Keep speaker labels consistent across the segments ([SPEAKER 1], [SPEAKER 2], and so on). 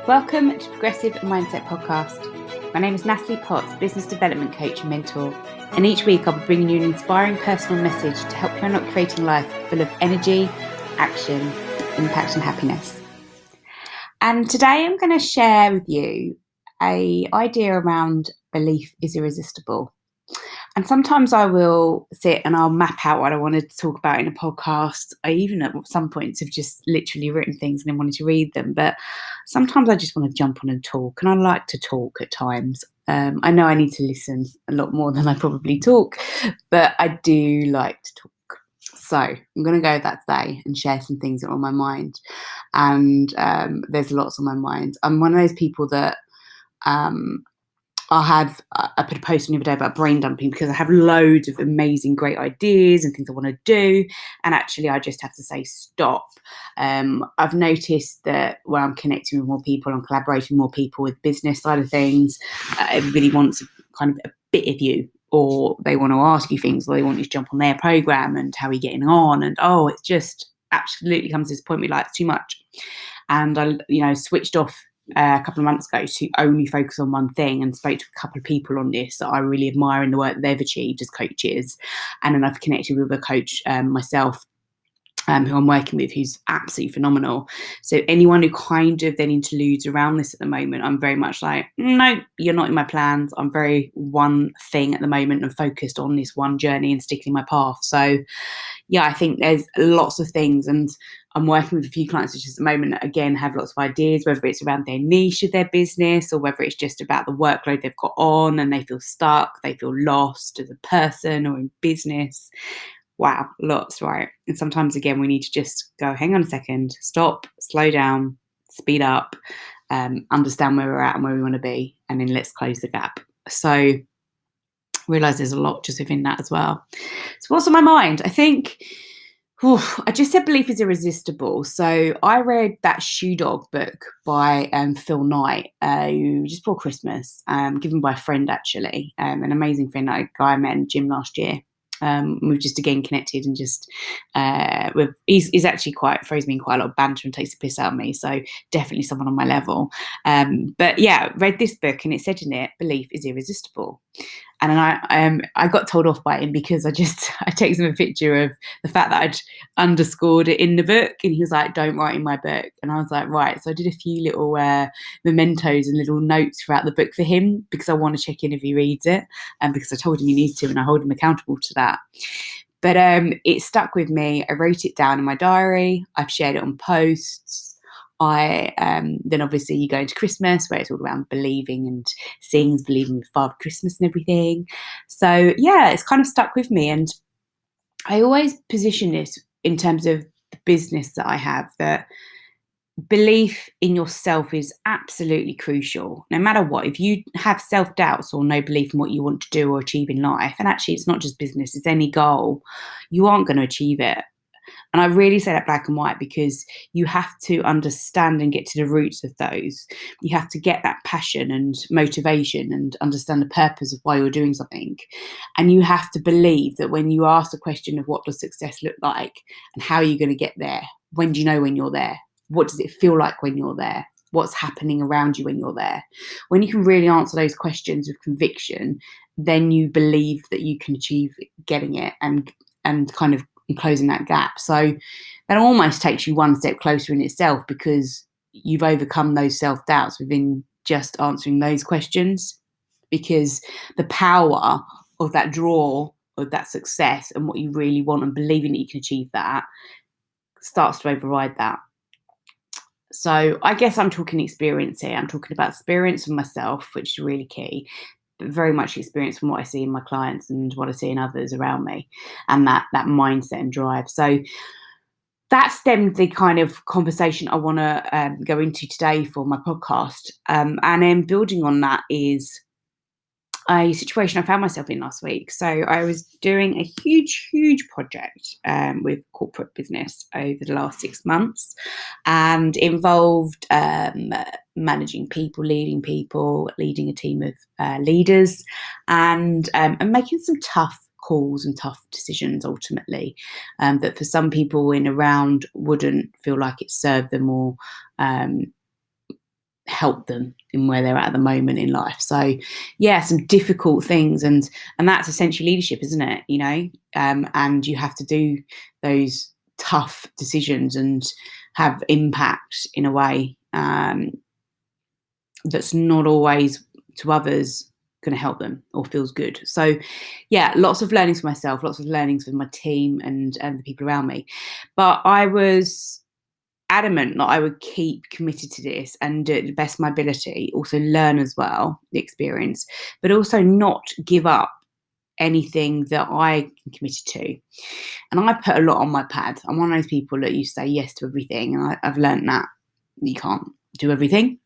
[SPEAKER 1] Welcome to Progressive Mindset Podcast. My name is Natalie Potts, business development coach and mentor, and each week I'll be bringing you an inspiring personal message to help you unlock creating a life full of energy, action, impact and happiness. And today I'm going to share with you an idea around belief is irresistible. And sometimes I will sit and I'll map out what I want to talk about in a podcast. I even at some points have just literally written things and then wanted to read them. But sometimes I just want to jump on and talk. And I like to talk at times. I know I need to listen a lot more than I probably talk, but I do like to talk. So I'm going to go with that today and share some things that are on my mind. And there's lots on my mind. I'm one of those people that I put a post on the other day about brain dumping because I have loads of amazing, great ideas and things I want to do. And actually, I just have to say stop. I've noticed that when I'm connecting with more people, I'm collaborating with more people with business side of things. Everybody wants kind of a bit of you, or they want to ask you things, or they want you to jump on their program and how are you getting on? And it's just absolutely comes to this point where like it's too much. And I, switched off a couple of months ago to only focus on one thing and spoke to a couple of people on this that I really admire in the work that they've achieved as coaches. And then I've connected with a coach myself who I'm working with, who's absolutely phenomenal. So anyone who kind of then interludes around this at the moment, I'm very much like, no, you're not in my plans. I'm very one thing at the moment and focused on this one journey and sticking my path. So yeah, I think there's lots of things, and I'm working with a few clients which at the moment, again, have lots of ideas, whether it's around their niche of their business or whether it's just about the workload they've got on and they feel stuck, they feel lost as a person or in business. Wow, lots, right? And sometimes, again, we need to just go, hang on a second, stop, slow down, speed up, understand where we're at and where we want to be, and then let's close the gap. So realise there's a lot just within that as well. So what's on my mind? I think I just said belief is irresistible. So I read that Shoe Dog book by Phil Knight just before Christmas, given by a friend actually, an amazing friend, a guy I met in the gym last year. We've just again connected and just he's actually throws me in quite a lot of banter and takes the piss out of me, so definitely someone on my level. But yeah, read this book and it said in it, belief is irresistible. And then I got told off by him because I texted him a picture of the fact that I'd underscored it in the book, and he was like, don't write in my book. And I was like, right. So I did a few little mementos and little notes throughout the book for him because I want to check in if he reads it, and because I told him he needs to and I hold him accountable to that. But it stuck with me. I wrote it down in my diary. I've shared it on posts. Then obviously you go into Christmas where it's all around believing and seeing is believing with Father Christmas and everything. So yeah, it's kind of stuck with me, and I always position this in terms of the business that I have, that belief in yourself is absolutely crucial. No matter what, if you have self-doubts or no belief in what you want to do or achieve in life, and actually it's not just business, it's any goal, you aren't going to achieve it. And I really say that black and white because you have to understand and get to the roots of those. You have to get that passion and motivation and understand the purpose of why you're doing something. And you have to believe that when you ask the question of what does success look like and how are you going to get there, when do you know when you're there? What does it feel like when you're there? What's happening around you when you're there? When you can really answer those questions with conviction, then you believe that you can achieve getting it and kind of closing that gap. So that almost takes you one step closer in itself because you've overcome those self-doubts within just answering those questions, because the power of that draw of that success and what you really want and believing that you can achieve that starts to override that. So I guess I'm talking experience here. I'm talking about experience for myself, which is really key, but very much experience from what I see in my clients and what I see in others around me, and that mindset and drive. So that stemmed the kind of conversation I want to go into today for my podcast. And then building on that is a situation I found myself in last week. So I was doing a huge project with corporate business over the last 6 months, and involved managing people, leading a team of leaders, and making some tough calls and tough decisions ultimately, that for some people in around wouldn't feel like it served them or help them in where they're at the moment in life. So yeah, some difficult things, and that's essentially leadership, isn't it? And you have to do those tough decisions and have impact in a way that's not always to others going to help them or feels good. So yeah, lots of learnings for myself, lots of learnings for my team and the people around me. But I was adamant that I would keep committed to this and do it to the best of my ability, also learn as well, the experience, but also not give up anything that I committed to. And I put a lot on my pad. I'm one of those people that you say yes to everything, and I've learned that you can't do everything.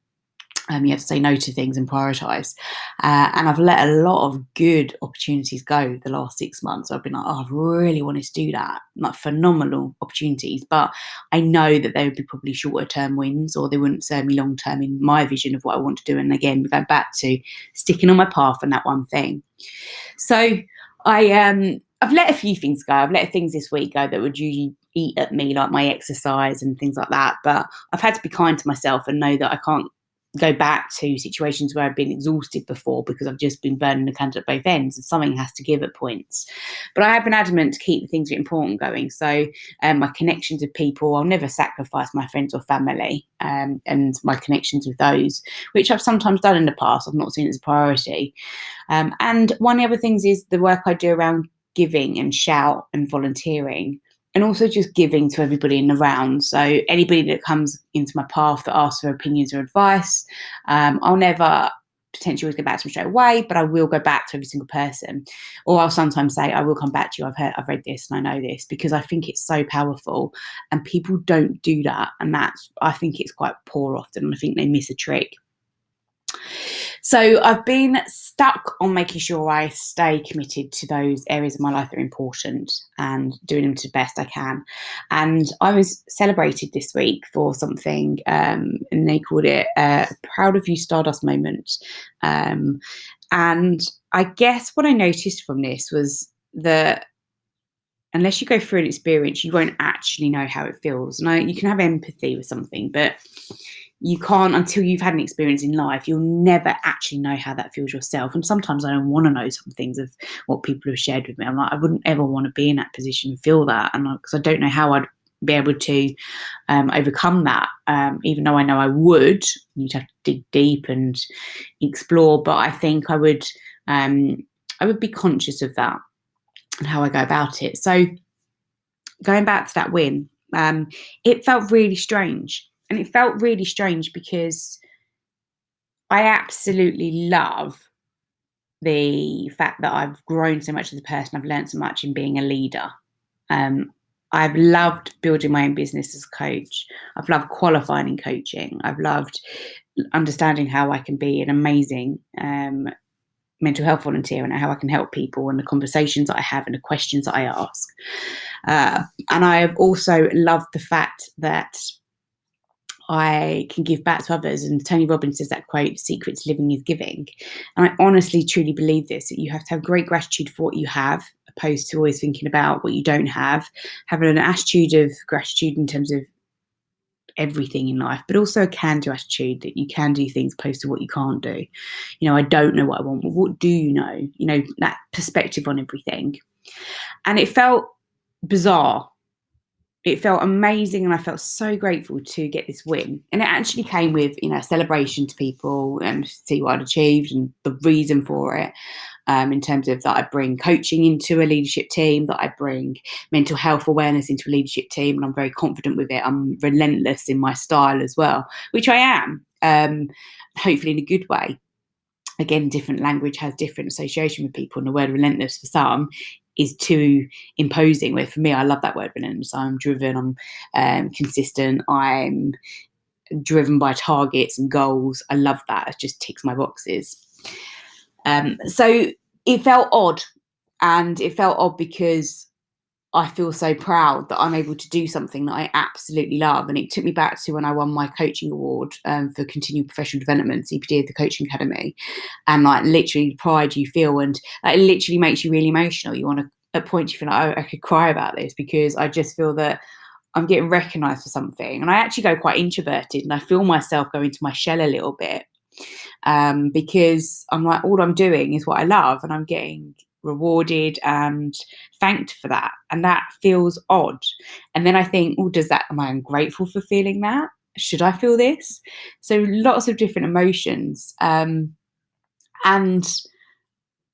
[SPEAKER 1] You have to say no to things and prioritise. And I've let a lot of good opportunities go the last 6 months. I've been like, I really wanted to do that. Like phenomenal opportunities. But I know that they would be probably shorter term wins, or they wouldn't serve me long term in my vision of what I want to do. And again, we go back to sticking on my path and that one thing. So I've let a few things go. I've let things this week go that would usually eat at me, like my exercise and things like that. But I've had to be kind to myself and know that I can't go back to situations where I've been exhausted before, because I've just been burning the candle at both ends, and something has to give at points. But I have been adamant to keep the things that are important going. So my connections with people, I'll never sacrifice my friends or family, and my connections with those, which I've sometimes done in the past. I've not seen it as a priority. And one of the other things is the work I do around giving and shout and volunteering, and also just giving to everybody in the round. So anybody that comes into my path that asks for opinions or advice, I'll never potentially always go back to them straight away, but I will go back to every single person. Or I'll sometimes say, I will come back to you. I've read this and I know this, because I think it's so powerful, and people don't do that. And I think it's quite poor often, and I think they miss a trick. So I've been stuck on making sure I stay committed to those areas of my life that are important and doing them to the best I can. And I was celebrated this week for something, and they called it a Proud of You Stardust moment. And I guess what I noticed from this was that unless you go through an experience, you won't actually know how it feels. And you can have empathy with something, but you can't, until you've had an experience in life, you'll never actually know how that feels yourself. And sometimes I don't want to know some things of what people have shared with me. I'm like, I wouldn't ever want to be in that position and feel that, and because I don't know how I'd be able to overcome that, even though I know I would. You'd have to dig deep and explore, but I think I would be conscious of that and how I go about it. So going back to that win, it felt really strange. And it felt really strange because I absolutely love the fact that I've grown so much as a person. I've learned so much in being a leader. I've loved building my own business as a coach. I've loved qualifying in coaching. I've loved understanding how I can be an amazing mental health volunteer, and how I can help people, and the conversations that I have and the questions that I ask. And I have also loved the fact that I can give back to others. And Tony Robbins says that quote, "The secret to living is giving." And I honestly, truly believe this, that you have to have great gratitude for what you have, opposed to always thinking about what you don't have. Having an attitude of gratitude in terms of everything in life, but also a can-do attitude, that you can do things opposed to what you can't do. I don't know what I want. Well, what do you know? That perspective on everything. And it felt bizarre. It felt amazing, and I felt so grateful to get this win. And it actually came with, a celebration to people and see what I'd achieved and the reason for it. In terms of that I bring coaching into a leadership team, that I bring mental health awareness into a leadership team, and I'm very confident with it. I'm relentless in my style as well, which I am, hopefully in a good way. Again, different language has different association with people, and the word relentless for some is too imposing, where for me, I love that word relentless. I'm driven, I'm consistent, I'm driven by targets and goals. I love that. It just ticks my boxes. So it felt odd, and it felt odd because I feel so proud that I'm able to do something that I absolutely love. And it took me back to when I won my coaching award for continued professional development, CPD of the Coaching Academy, and literally the pride you feel, and it literally makes you really emotional. You want to, at points you feel like, I could cry about this, because I just feel that I'm getting recognised for something, and I actually go quite introverted, and I feel myself go into my shell a little bit, because I'm like, all I'm doing is what I love, and I'm getting rewarded and thanked for that, and that feels odd. And then I think, oh, am I ungrateful for feeling that? Should I feel this? So lots of different emotions, and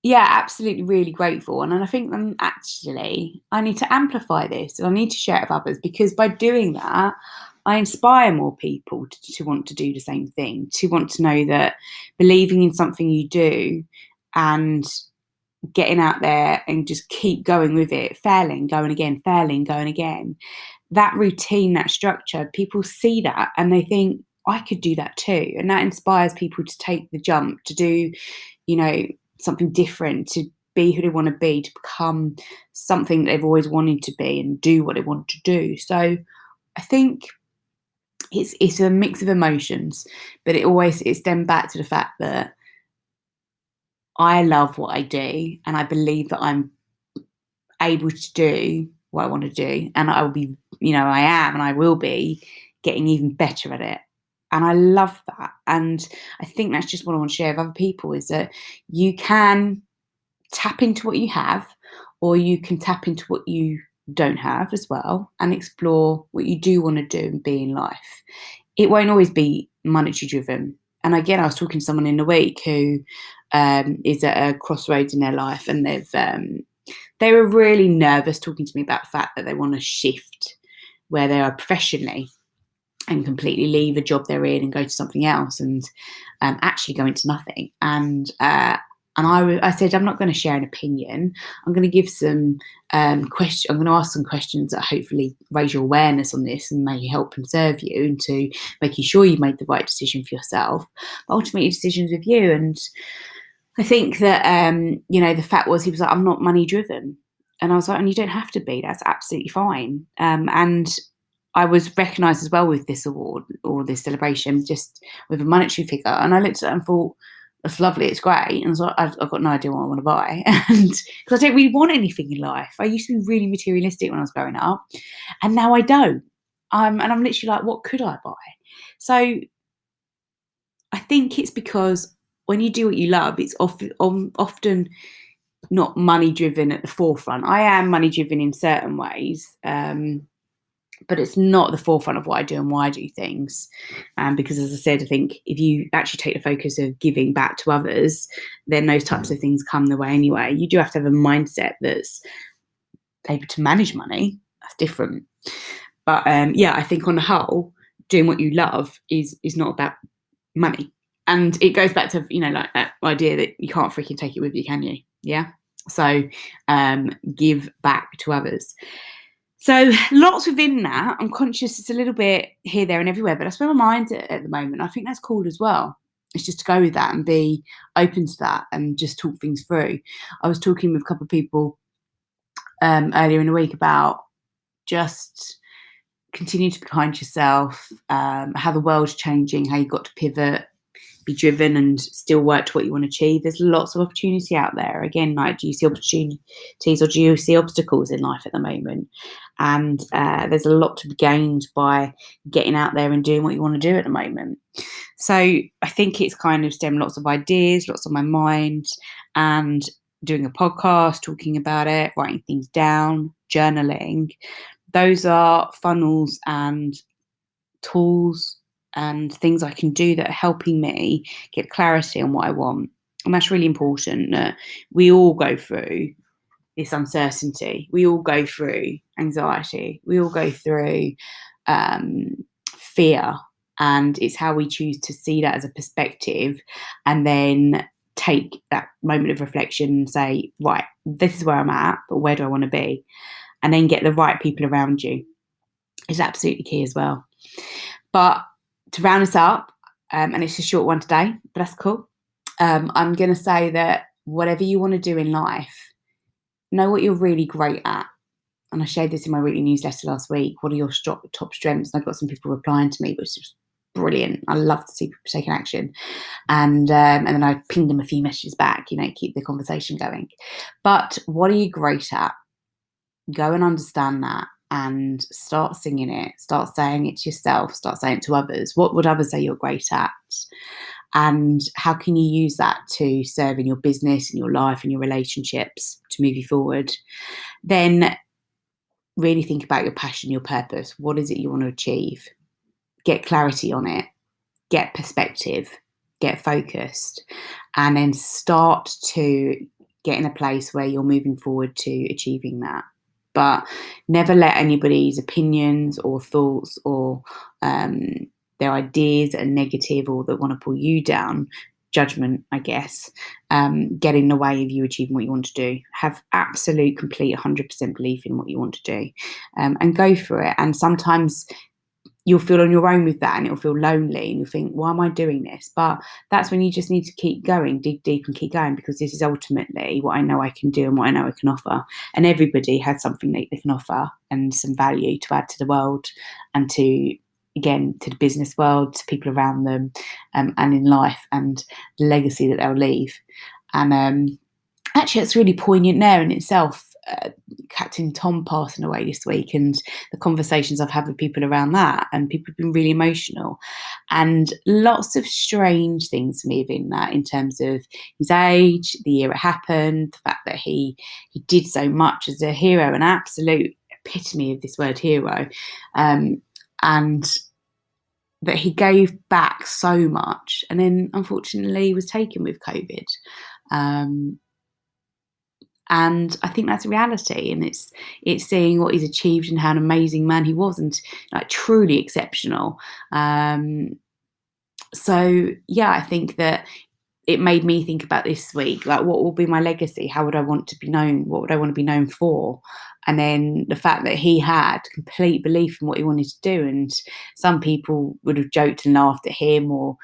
[SPEAKER 1] yeah, absolutely, really grateful. And then I think, actually, I need to amplify this, and I need to share it with others, because by doing that, I inspire more people to want to do the same thing, to want to know that believing in something you do and getting out there and just keep going with it, failing, going again, failing, going again. That routine, that structure, people see that and they think, I could do that too. And that inspires people to take the jump, to do, something different, to be who they want to be, to become something they've always wanted to be and do what they want to do. So I think it's a mix of emotions, but it's then back to the fact that I love what I do, and I believe that I'm able to do what I want to do, and I will be, I am, and I will be getting even better at it. And I love that. And I think that's just what I want to share with other people, is that you can tap into what you have, or you can tap into what you don't have as well, and explore what you do want to do and be in life. It won't always be monetary driven. And again, I was talking to someone in the week who is at a crossroads in their life, and they were really nervous talking to me about the fact that they want to shift where they are professionally and completely leave a job they're in and go to something else, and actually go into nothing. And I said, I'm not going to share an opinion. I'm going to give some questions. I'm going to ask some questions that hopefully raise your awareness on this and may help and serve you into making sure you made the right decision for yourself. But ultimately, decisions with you. And I think that, the fact was, he was like, I'm not money driven. And I was like, and you don't have to be. That's absolutely fine. And I was recognised as well with this award or this celebration, just with a monetary figure. And I looked at it and thought, that's lovely, it's great. And so I've got no idea what I want to buy. And because I don't really want anything in life. I used to be really materialistic when I was growing up, and now I don't. And I'm literally like, what could I buy? So I think it's because when you do what you love, it's often not money driven at the forefront. I am money driven in certain ways, but it's not the forefront of what I do and why I do things. Because, as I said, I think if you actually take the focus of giving back to others, then those types of things come the way anyway. You do have to have a mindset that's able to manage money. That's different. But I think on the whole, doing what you love is not about money. And it goes back to, like that idea that you can't freaking take it with you, can you? Yeah. So give back to others. So lots within that. I'm conscious it's a little bit here, there, and everywhere, but that's where my mind's at the moment. I think that's cool as well. It's just to go with that and be open to that and just talk things through. I was talking with a couple of people earlier in the week about just continue to be kind to yourself, how the world's changing, how you've got to pivot, be driven and still work to what you want to achieve. There's lots of opportunity out there. Again, like, do you see opportunities or do you see obstacles in life at the moment? And there's a lot to be gained by getting out there and doing what you want to do at the moment. So I think it's kind of stemmed lots of ideas, lots on my mind, and doing a podcast, talking about it, writing things down, journaling. Those are funnels and tools and things I can do that are helping me get clarity on what I want. And that's really important, that we all go through this uncertainty. We all go through anxiety. We all go through fear. And it's how we choose to see that as a perspective, and then take that moment of reflection and say, right, this is where I'm at, but where do I want to be? And then get the right people around you is absolutely key as well. But to round us up, and it's a short one today, but that's cool. I'm going to say that whatever you want to do in life, know what you're really great at. And I shared this in my weekly newsletter last week. What are your top strengths? And I got some people replying to me, which was brilliant. I love to see people taking action. And then I pinged them a few messages back, keep the conversation going. But what are you great at? Go and understand that, and start singing it, start saying it to yourself, start saying it to others. What would others say you're great at? And how can you use that to serve in your business, in your life, in your relationships to move you forward? Then really think about your passion, your purpose. What is it you want to achieve? Get clarity on it, get perspective, get focused, and then start to get in a place where you're moving forward to achieving that. But never let anybody's opinions or thoughts or their ideas that are negative or that want to pull you down, judgment, I guess, get in the way of you achieving what you want to do. Have absolute, complete, 100% belief in what you want to do, and go for it. And sometimes you'll feel on your own with that and it'll feel lonely and you'll think, why am I doing this? But that's when you just need to keep going, dig deep and keep going, because this is ultimately what I know I can do and what I know I can offer. And everybody has something that they can offer and some value to add to the world and to, again, to the business world, to people around them, and in life, and the legacy that they'll leave. And actually, it's really poignant there in itself. Captain Tom passing away this week, and the conversations I've had with people around that, and people have been really emotional, and lots of strange things moving that in terms of his age, the year it happened, the fact that he did so much as a hero, an absolute epitome of this word hero, and that he gave back so much, and then unfortunately he was taken with COVID. And I think that's a reality, and it's seeing what he's achieved and how an amazing man he was, and like truly exceptional. So yeah, I think that it made me think about this week, like, what will be my legacy? How would I want to be known? What would I want to be known for? And then the fact that he had complete belief in what he wanted to do, and some people would have joked and laughed at him, or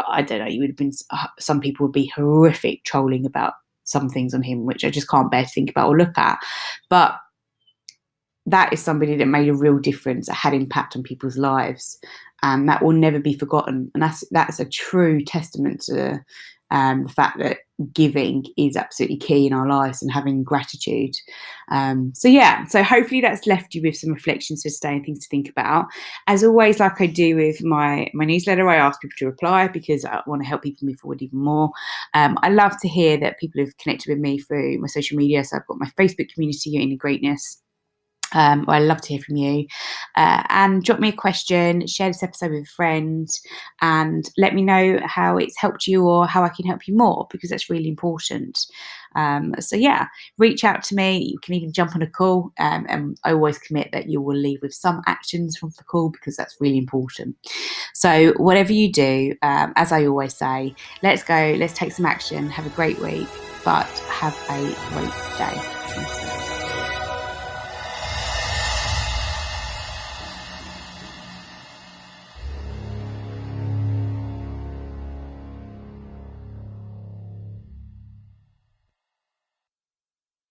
[SPEAKER 1] I don't know, you would have been, some people would be horrific trolling about some things on him, which I just can't bear to think about or look at. But that is somebody that made a real difference, that had impact on people's lives, and that will never be forgotten. And that's a true testament to the fact that giving is absolutely key in our lives, and having gratitude. So hopefully that's left you with some reflections for today and things to think about. As always, like I do with my newsletter, I ask people to reply because I want to help people move forward even more. I love to hear that people have connected with me through my social media. So I've got my Facebook community, You're in the Greatness. I'd love to hear from you, and drop me a question, share this episode with a friend, and let me know how it's helped you or how I can help you more, because that's really important. So yeah, reach out to me. You can even jump on a call, and I always commit that you will leave with some actions from the call, because that's really important. So whatever you do, as I always say, let's go, let's take some action, have a great week, but have a great day.